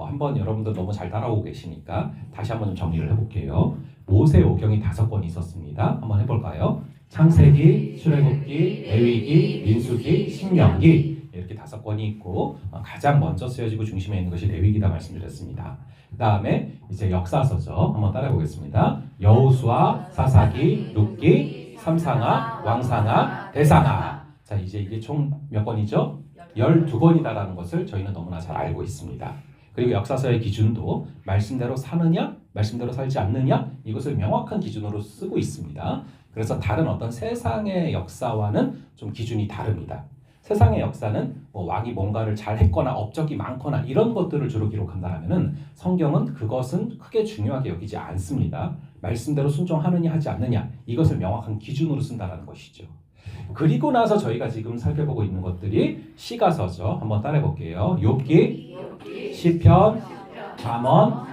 한번 여러분들 너무 잘 따라오고 계시니까 다시 한번 좀 정리를 해볼게요. 모세오경이 5권이 있었습니다. 한번 해볼까요? 창세기, 출애굽기, 레위기, 민수기, 신명기 이렇게 5권이 있고 가장 먼저 쓰여지고 중심에 있는 것이 레위기다 말씀드렸습니다. 그 다음에 이제 역사서죠. 한번 따라해 보겠습니다. 여호수아, 사사기, 룻기, 삼상아, 왕상아, 대상아. 자, 이제 이게 총 몇 권이죠? 12권이다라는 것을 저희는 너무나 잘 알고 있습니다. 그리고 역사서의 기준도 말씀대로 사느냐, 말씀대로 살지 않느냐 이것을 명확한 기준으로 쓰고 있습니다. 그래서 다른 어떤 세상의 역사와는 좀 기준이 다릅니다. 세상의 역사는 왕이 뭔가를 잘 했거나 업적이 많거나 이런 것들을 주로 기록한다면은 성경은 그것은 크게 중요하게 여기지 않습니다. 말씀대로 순종하느냐 하지 않느냐 이것을 명확한 기준으로 쓴다는 것이죠. 그리고 나서 저희가 지금 살펴보고 있는 것들이 시가서죠. 한번 따라해 볼게요. 욥기, 시편, 잠언,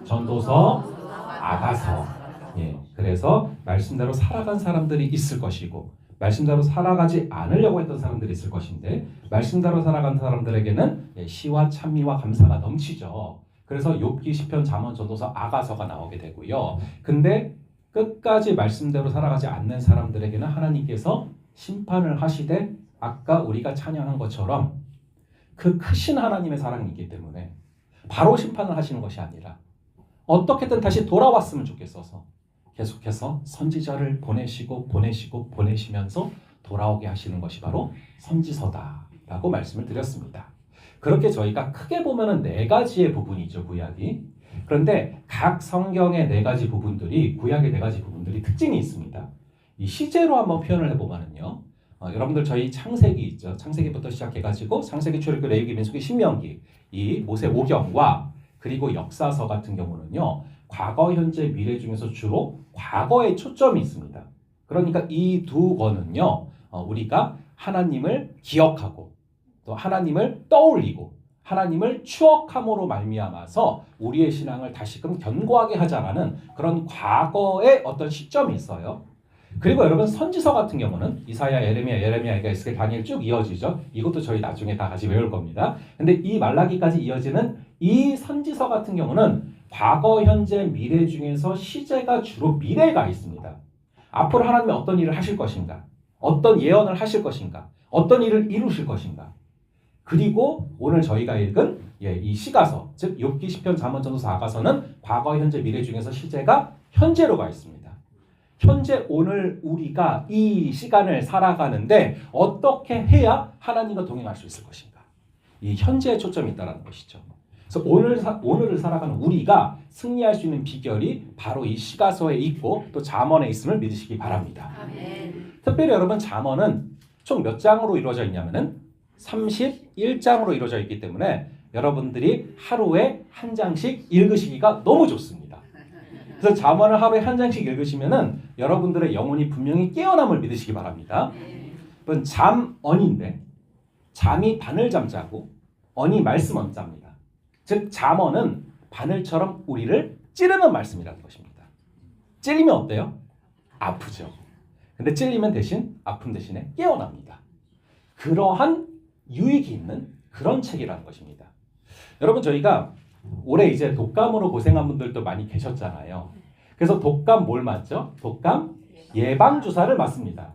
전도서, 아가서. 예, 그래서 말씀대로 살아간 사람들이 있을 것이고 말씀대로 살아가지 않으려고 했던 사람들이 있을 것인데 말씀대로 살아간 사람들에게는 시와 찬미와 감사가 넘치죠. 그래서 욥기, 시편, 잠언, 전도서, 아가서가 나오게 되고요. 근데 끝까지 말씀대로 살아가지 않는 사람들에게는 하나님께서 심판을 하시되 아까 우리가 찬양한 것처럼 그 크신 하나님의 사랑이 있기 때문에 바로 심판을 하시는 것이 아니라 어떻게든 다시 돌아왔으면 좋겠어서 계속해서 선지자를 보내시면서 돌아오게 하시는 것이 바로 선지서다라고 말씀을 드렸습니다. 그렇게 저희가 크게 보면은 4가지의 부분이죠, 구약이. 그런데 각 성경의 4가지 부분들이 구약의 4가지 부분들이 특징이 있습니다. 이 시제로 한번 표현을 해보면은요. 여러분들 저희 창세기 있죠. 창세기부터 시작해가지고 창세기, 출애굽기, 레위기, 민수기, 신명기 이 모세오경과 그리고 역사서 같은 경우는요. 과거, 현재, 미래 중에서 주로 과거에 초점이 있습니다. 그러니까 이 2권은요. 우리가 하나님을 기억하고 또 하나님을 떠올리고 하나님을 추억함으로 말미암아서 우리의 신앙을 다시금 견고하게 하자라는 그런 과거의 어떤 시점이 있어요. 그리고 여러분 선지서 같은 경우는 이사야, 예레미야, 에스겔, 다니엘 쭉 이어지죠. 이것도 저희 나중에 다 같이 외울 겁니다. 근데 이 말라기까지 이어지는 이 선지서 같은 경우는 과거, 현재, 미래 중에서 시제가 주로 미래가 있습니다. 앞으로 하나님이 어떤 일을 하실 것인가? 어떤 예언을 하실 것인가? 어떤 일을 이루실 것인가? 그리고 오늘 저희가 읽은 이 시가서, 즉 욥기, 시편, 잠언, 전도서, 아가서는 과거, 현재, 미래 중에서 시제가 현재로 가 있습니다. 현재 오늘 우리가 이 시간을 살아가는데 어떻게 해야 하나님과 동행할 수 있을 것인가? 이 현재에 초점이 있다는 것이죠. 그래서 오늘을 살아가는 우리가 승리할 수 있는 비결이 바로 이 시가서에 있고 또 잠언에 있음을 믿으시기 바랍니다. 아멘. 특별히 여러분 잠언은 총 몇 장으로 이루어져 있냐면은 31장으로 이루어져 있기 때문에 여러분들이 하루에 한 장씩 읽으시기가 너무 좋습니다. 그래서 잠언을 하루에 한 장씩 읽으시면은 여러분들의 영혼이 분명히 깨어남을 믿으시기 바랍니다. 그건 잠언인데 잠이 바늘 잠자고 언이 말씀 언자입니다. 즉 잠언은 바늘처럼 우리를 찌르는 말씀이라는 것입니다. 찔리면 어때요? 아프죠. 근데 찔리면 대신 아픔 대신에 깨어납니다. 그러한 유익이 있는 그런 책이라는 것입니다. 여러분 저희가 올해 이제 독감으로 고생한 분들도 많이 계셨잖아요. 그래서 독감 뭘 맞죠? 독감 예방주사를 맞습니다.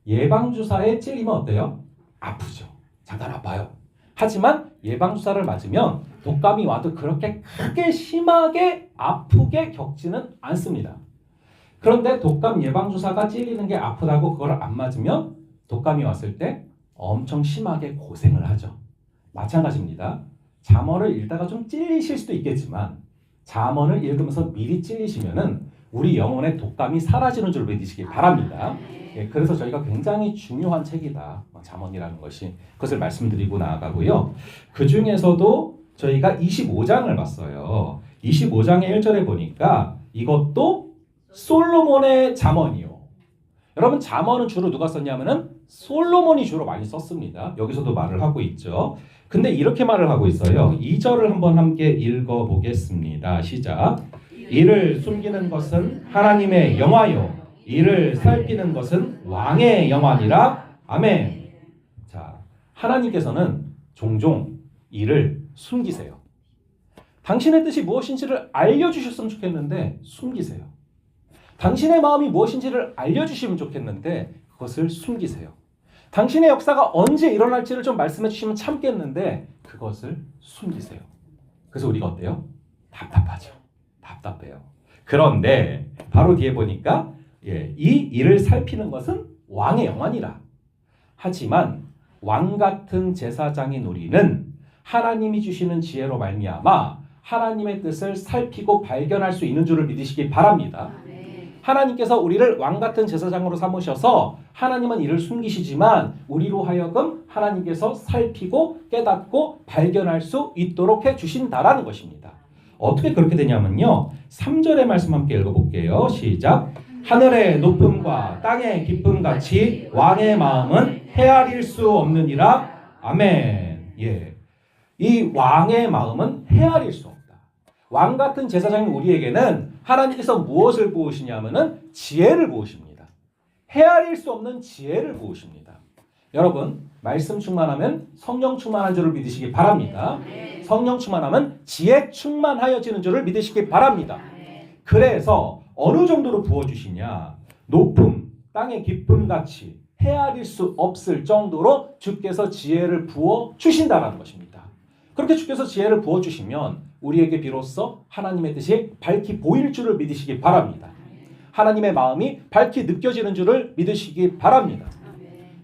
예방주사에 찔리면 어때요? 아프죠. 잠깐 아파요. 하지만 예방주사를 맞으면 독감이 와도 그렇게 크게 심하게 아프게 겪지는 않습니다. 그런데 독감 예방주사가 찔리는 게 아프다고 그걸 안 맞으면 독감이 왔을 때 엄청 심하게 고생을 하죠. 마찬가지입니다. 잠언을 읽다가 좀 찔리실 수도 있겠지만 잠언을 읽으면서 미리 찔리시면은 우리 영혼의 독감이 사라지는 줄 믿으시기 바랍니다. 그래서 저희가 굉장히 중요한 책이다. 잠언이라는 것이. 그것을 말씀드리고 나아가고요. 그 중에서도 저희가 25장을 봤어요. 25장의 1절에 보니까 이것도 솔로몬의 잠언이요. 여러분 잠언은 주로 누가 썼냐면은 솔로몬이 주로 많이 썼습니다. 여기서도 말을 하고 있죠. 근데 이렇게 말을 하고 있어요. 2절을 한번 함께 읽어보겠습니다. 시작. 이를 숨기는 것은 하나님의 영화요 이를 살피는 것은 왕의 영화니라. 아멘. 자, 하나님께서는 종종 이를 숨기세요. 당신의 뜻이 무엇인지를 알려주셨으면 좋겠는데 숨기세요. 당신의 마음이 무엇인지를 알려주시면 좋겠는데 그것을 숨기세요. 당신의 역사가 언제 일어날지를 좀 말씀해 주시면 참겠는데 그것을 숨기세요. 그래서 우리가 어때요? 답답하죠. 답답해요. 그런데 바로 뒤에 보니까 이 일을 살피는 것은 왕의 영안이라. 하지만 왕 같은 제사장인 우리는 하나님이 주시는 지혜로 말미암아 하나님의 뜻을 살피고 발견할 수 있는 줄을 믿으시기 바랍니다. 하나님께서 우리를 왕 같은 제사장으로 삼으셔서 하나님은 이를 숨기시지만 우리로 하여금 하나님께서 살피고 깨닫고 발견할 수 있도록 해주신다라는 것입니다. 어떻게 그렇게 되냐면요. 3절의 말씀 함께 읽어볼게요. 시작. 하늘의 높음과 땅의 깊음같이 왕의 마음은 헤아릴 수 없느니라. 아멘. 예. 이 왕의 마음은 헤아릴 수 없다. 왕 같은 제사장인 우리에게는 하나님께서 무엇을 부으시냐면은 지혜를 부으십니다. 헤아릴 수 없는 지혜를 부으십니다. 여러분, 말씀 충만하면 성령 충만한 줄을 믿으시기 바랍니다. 성령 충만하면 지혜 충만하여지는 줄을 믿으시기 바랍니다. 그래서 어느 정도로 부어주시냐? 높음, 땅의 깊음 같이 헤아릴 수 없을 정도로 주께서 지혜를 부어 주신다는 것입니다. 그렇게 주께서 지혜를 부어 주시면 우리에게 비로소 하나님의 뜻이 밝히 보일 줄을 믿으시기 바랍니다. 하나님의 마음이 밝히 느껴지는 줄을 믿으시기 바랍니다.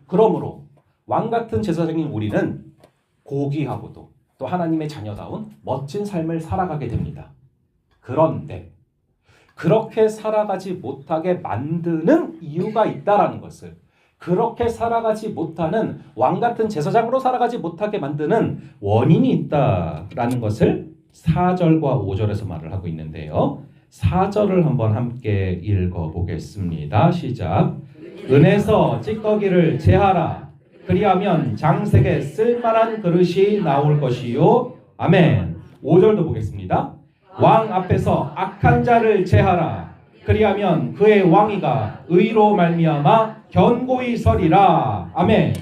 그러므로 왕 같은 제사장인 우리는 고귀하고도 또 하나님의 자녀다운 멋진 삶을 살아가게 됩니다. 그런데 그렇게 살아가지 못하게 만드는 이유가 있다라는 것을, 그렇게 살아가지 못하는 왕 같은 제사장으로 살아가지 못하게 만드는 원인이 있다라는 것을 4절과 5절에서 말을 하고 있는데요. 4절을 한번 함께 읽어보겠습니다. 시작. 은에서 찌꺼기를 제하라. 그리하면 장색에 쓸만한 그릇이 나올 것이요. 아멘. 5절도 보겠습니다. 왕 앞에서 악한 자를 제하라. 그리하면 그의 왕위가 의로 말미암아 견고히 서리라. 아멘.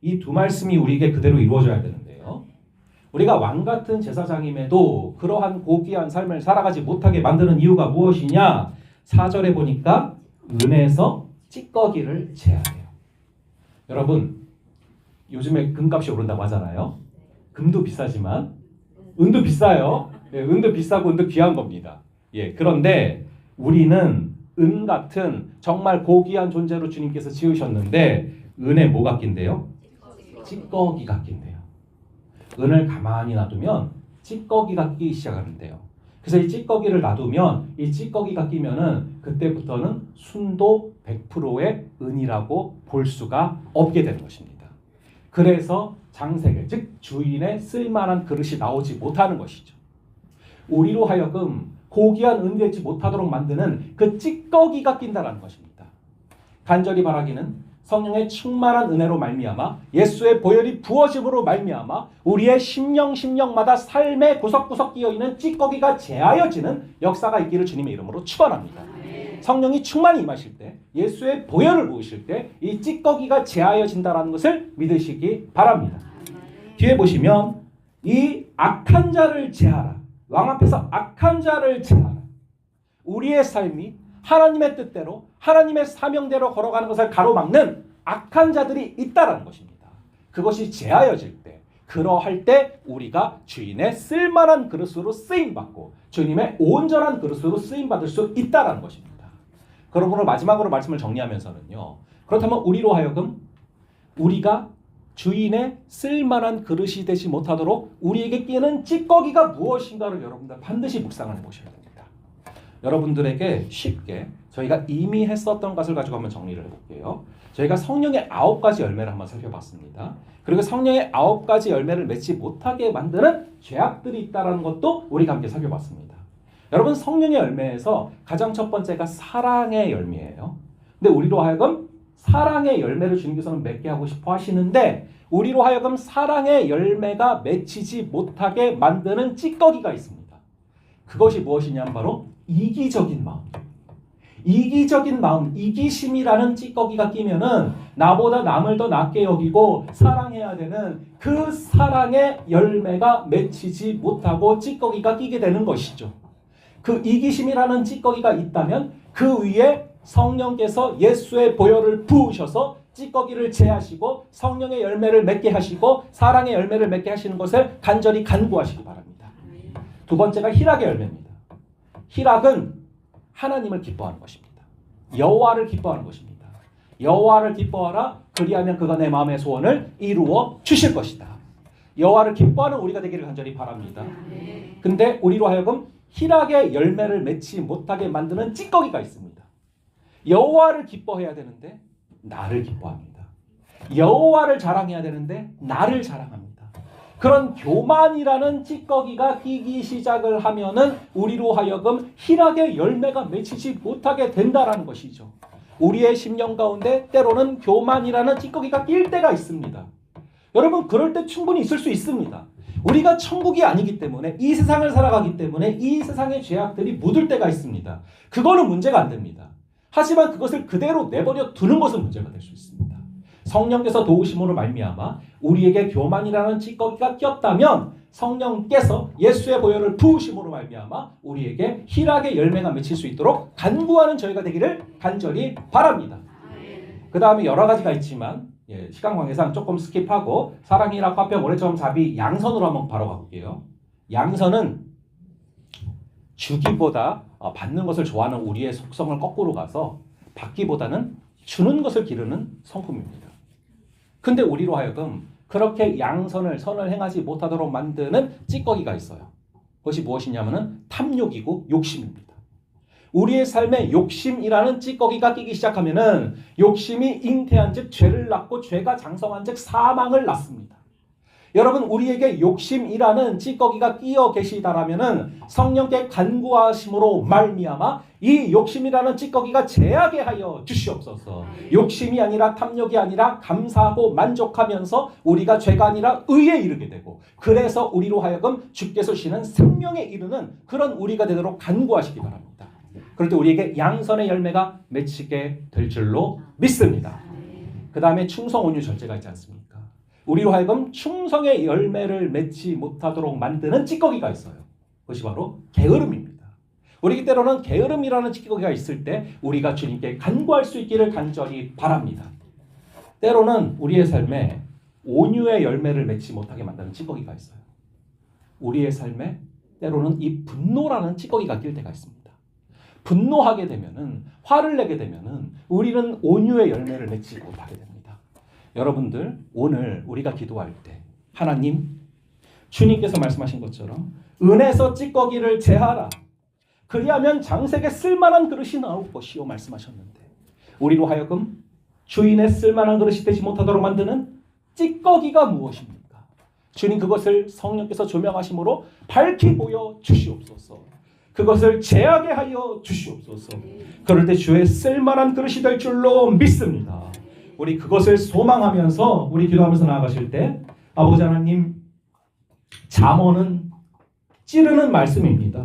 이 두 말씀이 우리에게 그대로 이루어져야 되는데요. 우리가 왕 같은 제사장임에도 그러한 고귀한 삶을 살아가지 못하게 만드는 이유가 무엇이냐? 4절에 보니까 은에서 찌꺼기를 제하래요. 여러분, 요즘에 금값이 오른다고 하잖아요. 금도 비싸지만 은도 비싸요. 예, 은도 비싸고 은도 귀한 겁니다. 예, 그런데 우리는 은 같은 정말 고귀한 존재로 주님께서 지으셨는데 은에 뭐가 낀대요? 찌꺼기가 낀대요. 은을 가만히 놔두면 찌꺼기가 끼기 시작하는데요. 그래서 이 찌꺼기를 놔두면 이 찌꺼기가 끼면은 그때부터는 순도 100%의 은이라고 볼 수가 없게 되는 것입니다. 그래서 장색을, 즉 주인의 쓸만한 그릇이 나오지 못하는 것이죠. 우리로 하여금 고귀한 은 되지 못하도록 만드는 그 찌꺼기가 낀다라는 것입니다. 간절히 바라기는 성령의 충만한 은혜로 말미암아 예수의 보혈이 부어짐으로 말미암아 우리의 심령마다 삶의 구석구석 끼어있는 찌꺼기가 제하여지는 역사가 있기를 주님의 이름으로 축원합니다. 성령이 충만히 임하실 때, 예수의 보혈을 부으실 때 이 찌꺼기가 제하여진다라는 것을 믿으시기 바랍니다. 뒤에 보시면 이 악한 자를 제하라. 왕 앞에서 악한 자를 제하라. 우리의 삶이 하나님의 뜻대로 하나님의 사명대로 걸어가는 것을 가로막는 악한 자들이 있다라는 것입니다. 그것이 제하여질 때, 그러할 때 우리가 주인의 쓸만한 그릇으로 쓰임받고 주님의 온전한 그릇으로 쓰임받을 수 있다라는 것입니다. 그러므로 마지막으로 말씀을 정리하면서는요. 그렇다면 우리로 하여금 우리가 주인의 쓸만한 그릇이 되지 못하도록 우리에게 끼는 찌꺼기가 무엇인가를 여러분들 반드시 묵상을 해보셔야 됩니다. 여러분들에게 쉽게 저희가 이미 했었던 것을 가지고 한번 정리를 해볼게요. 저희가 성령의 9가지 열매를 한번 살펴봤습니다. 그리고 성령의 9가지 열매를 맺지 못하게 만드는 죄악들이 있다는 것도 우리가 함께 살펴봤습니다. 여러분, 성령의 열매에서 가장 첫 번째가 사랑의 열매예요. 근데 우리로 하여금 사랑의 열매를 주님께서는 맺게 하고 싶어 하시는데 우리로 하여금 사랑의 열매가 맺히지 못하게 만드는 찌꺼기가 있습니다. 그것이 무엇이냐면 바로 이기적인 마음. 이기적인 마음, 이기심이라는 찌꺼기가 끼면은 나보다 남을 더 낫게 여기고 사랑해야 되는 그 사랑의 열매가 맺히지 못하고 찌꺼기가 끼게 되는 것이죠. 그 이기심이라는 찌꺼기가 있다면 그 위에 성령께서 예수의 보혈을 부으셔서 찌꺼기를 제하시고 성령의 열매를 맺게 하시고 사랑의 열매를 맺게 하시는 것을 간절히 간구하시기 바랍니다. 두 번째가 희락의 열매입니다. 희락은 하나님을 기뻐하는 것입니다. 여호와를 기뻐하는 것입니다. 여호와를 기뻐하라. 그리하면 그가 내 마음의 소원을 이루어 주실 것이다. 여호와를 기뻐하는 우리가 되기를 간절히 바랍니다. 근데 우리로 하여금 희락의 열매를 맺지 못하게 만드는 찌꺼기가 있습니다. 여호와를 기뻐해야 되는데 나를 기뻐합니다. 여호와를 자랑해야 되는데 나를 자랑합니다. 그런 교만이라는 찌꺼기가 끼기 시작을 하면은 우리로 하여금 희락의 열매가 맺히지 못하게 된다라는 것이죠. 우리의 심령 가운데 때로는 교만이라는 찌꺼기가 낄 때가 있습니다. 여러분, 그럴 때 충분히 있을 수 있습니다. 우리가 천국이 아니기 때문에, 이 세상을 살아가기 때문에 이 세상의 죄악들이 묻을 때가 있습니다. 그거는 문제가 안 됩니다. 하지만 그것을 그대로 내버려 두는 것은 문제가 될 수 있습니다. 성령께서 도우심으로 말미암아 우리에게 교만이라는 찌꺼기가 꼈다면 성령께서 예수의 보혈을 부으심으로 말미암아 우리에게 희락의 열매가 맺힐 수 있도록 간구하는 저희가 되기를 간절히 바랍니다. 그 다음에 여러 가지가 있지만 시간 관계상 조금 스킵하고 사랑이라 화평 오래처럼 잡이 양선으로 한번 바로 가볼게요. 양선은 주기보다 받는 것을 좋아하는 우리의 속성을 거꾸로 가서 받기보다는 주는 것을 기르는 성품입니다. 근데 우리로 하여금 그렇게 양선을 선을 행하지 못하도록 만드는 찌꺼기가 있어요. 그것이 무엇이냐면은 탐욕이고 욕심입니다. 우리의 삶에 욕심이라는 찌꺼기가 끼기 시작하면은 욕심이 잉태한즉 죄를 낳고 죄가 장성한즉 사망을 낳습니다. 여러분, 우리에게 욕심이라는 찌꺼기가 끼어 계시다라면은 성령께 간구하심으로 말미암아 이 욕심이라는 찌꺼기가 제하게 하여 주시옵소서. 욕심이 아니라 탐욕이 아니라 감사하고 만족하면서 우리가 죄가 아니라 의에 이르게 되고, 그래서 우리로 하여금 주께서 주시는 생명에 이르는 그런 우리가 되도록 간구하시기 바랍니다. 그럴 때 우리에게 양선의 열매가 맺히게 될 줄로 믿습니다. 그 다음에 충성, 온유, 절제가 있지 않습니까? 우리로 하여금 충성의 열매를 맺지 못하도록 만드는 찌꺼기가 있어요. 그것이 바로 게으름입니다. 우리 때로는 게으름이라는 찌꺼기가 있을 때 우리가 주님께 간구할 수 있기를 간절히 바랍니다. 때로는 우리의 삶에 온유의 열매를 맺지 못하게 만드는 찌꺼기가 있어요. 우리의 삶에 때로는 이 분노라는 찌꺼기가 낄 때가 있습니다. 분노하게 되면은, 화를 내게 되면은 우리는 온유의 열매를 맺지 못하게 됩니다. 여러분들, 오늘 우리가 기도할 때 하나님, 주님께서 말씀하신 것처럼 은에서 찌꺼기를 제하라. 그리하면 장색에 쓸만한 그릇이 나올 것이요 말씀하셨는데, 우리로 하여금 주인의 쓸만한 그릇이 되지 못하도록 만드는 찌꺼기가 무엇입니까? 주님, 그것을 성령께서 조명하심으로 밝히 보여 주시옵소서. 그것을 제하게 하여 주시옵소서. 그럴 때 주의 쓸만한 그릇이 될 줄로 믿습니다. 우리 그것을 소망하면서 우리 기도하면서 나아가실 때, 아버지 하나님, 잠언은 찌르는 말씀입니다.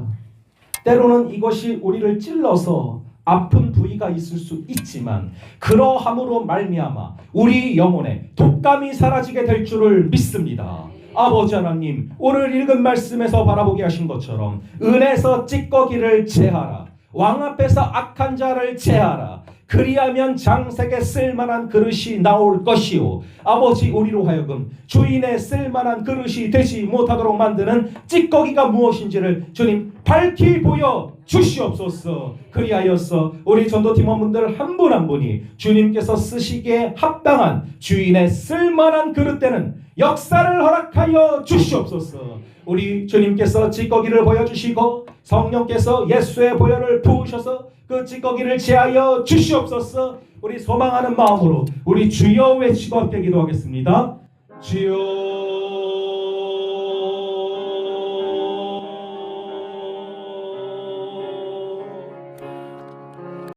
때로는 이것이 우리를 찔러서 아픈 부위가 있을 수 있지만 그러함으로 말미암아 우리 영혼에 독감이 사라지게 될 줄을 믿습니다. 아버지 하나님, 오늘 읽은 말씀에서 바라보게 하신 것처럼 은에서 찌꺼기를 제하라. 왕 앞에서 악한 자를 제하라. 그리하면 장색에 쓸만한 그릇이 나올 것이요. 아버지, 우리로 하여금 주인의 쓸만한 그릇이 되지 못하도록 만드는 찌꺼기가 무엇인지를 주님 밝히 보여 주시옵소서. 그리하여서 우리 전도팀원분들 한 분 한 분이 주님께서 쓰시기에 합당한 주인의 쓸만한 그릇 되는 역사를 허락하여 주시옵소서. 우리 주님께서 찌꺼기를 보여주시고 성령께서 예수의 보혈을 부으셔서 그 찌꺼기를 제하여 주시옵소서. 우리 소망하는 마음으로 우리 주여 외치고 함께 기도하겠습니다. 주여